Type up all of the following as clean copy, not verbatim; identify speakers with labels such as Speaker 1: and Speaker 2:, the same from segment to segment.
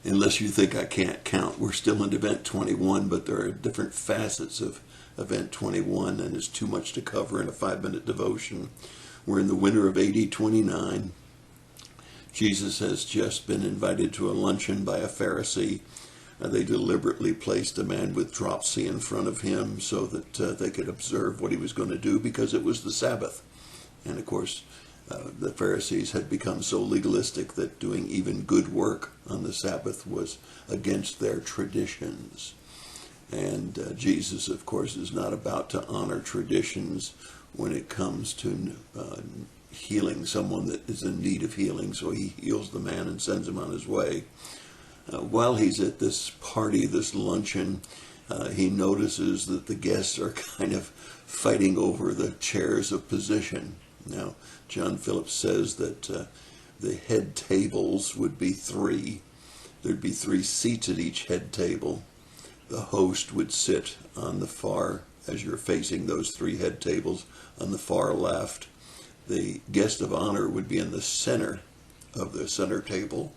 Speaker 1: Unless you think I can't count, we're still in Event 21, but there are different facets of Event 21, and it's too much to cover in a 5-minute devotion. We're in the winter of AD 29. Jesus has just been invited to a luncheon by a Pharisee. They deliberately placed a man with dropsy in front of him so that they could observe what he was going to do, because it was the Sabbath. And of course, the Pharisees had become so legalistic that doing even good work on the Sabbath was against their traditions. And Jesus, of course, is not about to honor traditions when it comes to healing someone that is in need of healing. So he heals the man and sends him on his way. While he's at this party, this luncheon, he notices that the guests are kind of fighting over the chairs of position. Now, John Phillips says that the head tables would be 3. There'd be 3 seats at each head table. The host would sit on the far, as you're facing those 3 head tables, on the far left. The guest of honor would be in the center of the center table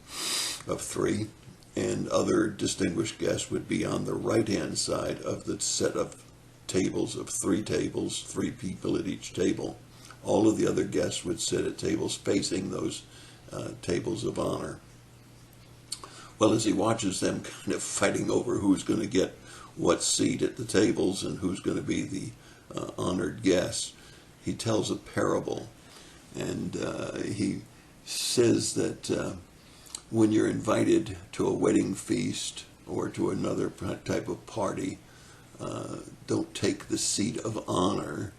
Speaker 1: of 3, and other distinguished guests would be on the right-hand side of the set of tables of 3 tables, 3 people at each table. All of the other guests would sit at tables facing those tables of honor. Well, as he watches them kind of fighting over who's going to get what seat at the tables and who's going to be the honored guests, he tells a parable. And he says that when you're invited to a wedding feast or to another type of party, don't take the seat of honor,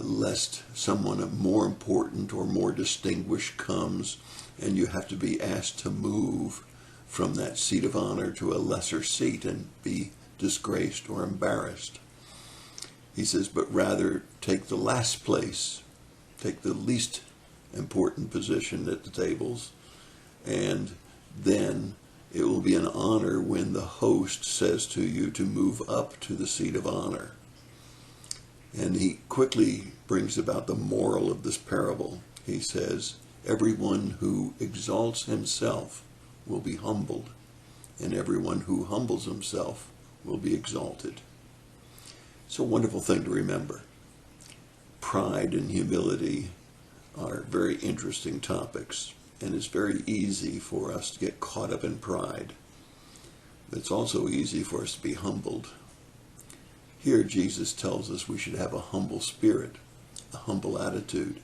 Speaker 1: lest someone more important or more distinguished comes and you have to be asked to move from that seat of honor to a lesser seat and be disgraced or embarrassed. He says, but rather take the last place, take the least important position at the tables, and then it will be an honor when the host says to you to move up to the seat of honor. And he quickly brings about the moral of this parable. He says, everyone who exalts himself will be humbled, and everyone who humbles himself will be exalted. It's a wonderful thing to remember. Pride and humility are very interesting topics, and it's very easy for us to get caught up in pride. But it's also easy for us to be humbled. Here Jesus tells us we should have a humble spirit, a humble attitude,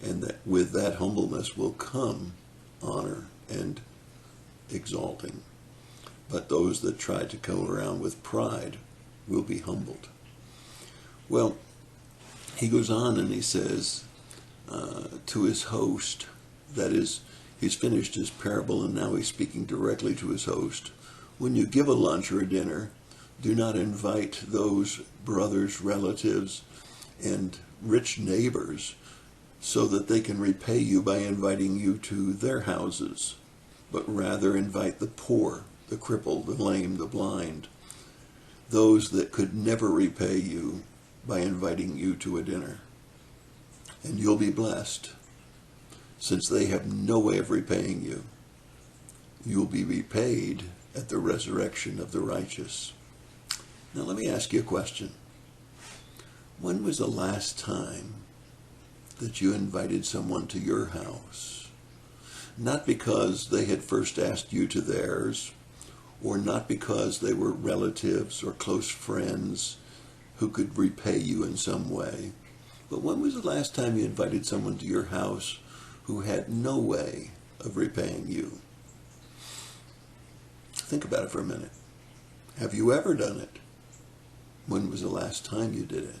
Speaker 1: and that with that humbleness will come honor and exalting. But those that try to come around with pride will be humbled. Well, he goes on and he says to his host, that is, he's finished his parable and now he's speaking directly to his host. When you give a lunch or a dinner, do not invite those brothers, relatives, and rich neighbors so that they can repay you by inviting you to their houses, but rather invite the poor, the crippled, the lame, the blind, those that could never repay you by inviting you to a dinner. And you'll be blessed, since they have no way of repaying you. You'll be repaid at the resurrection of the righteous. Now let me ask you a question. When was the last time that you invited someone to your house? Not because they had first asked you to theirs, or not because they were relatives or close friends who could repay you in some way, but when was the last time you invited someone to your house who had no way of repaying you? Think about it for a minute. Have you ever done it? When was the last time you did it?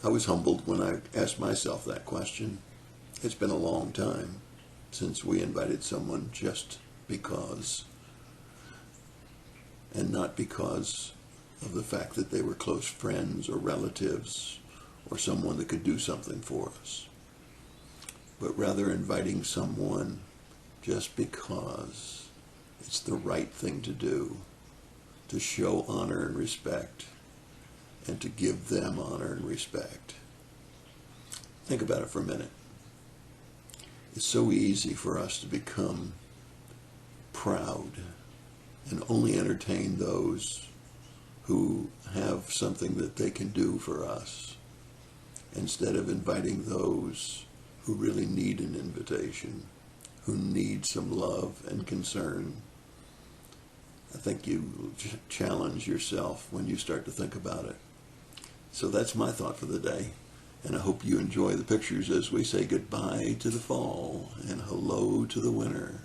Speaker 1: I was humbled when I asked myself that question. It's been a long time since we invited someone just because, and not because of the fact that they were close friends or relatives or someone that could do something for us, but rather inviting someone just because it's the right thing to do, to show honor and respect, and to give them honor and respect. Think about it for a minute. It's so easy for us to become proud and only entertain those who have something that they can do for us, instead of inviting those who really need an invitation, who need some love and concern. I think you challenge yourself when you start to think about it. So that's my thought for the day. And I hope you enjoy the pictures as we say goodbye to the fall and hello to the winter.